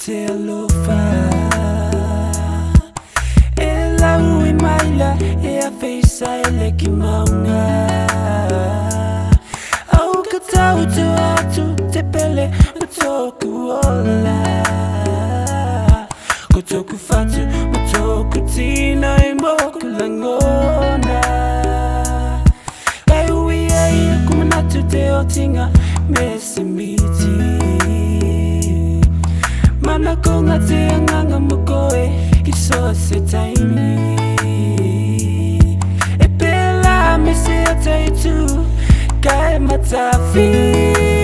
te alofa e la ui maila e a feisa ele ki maunga au ka tau tu atu te pele o toku ola ko toku fatu mo toku tina e moku langona kai ui e kumanatu te o tinga me se miti mana ko ngā te anganga mo koe ki so se taimi e pela me se atai tu kai matawhi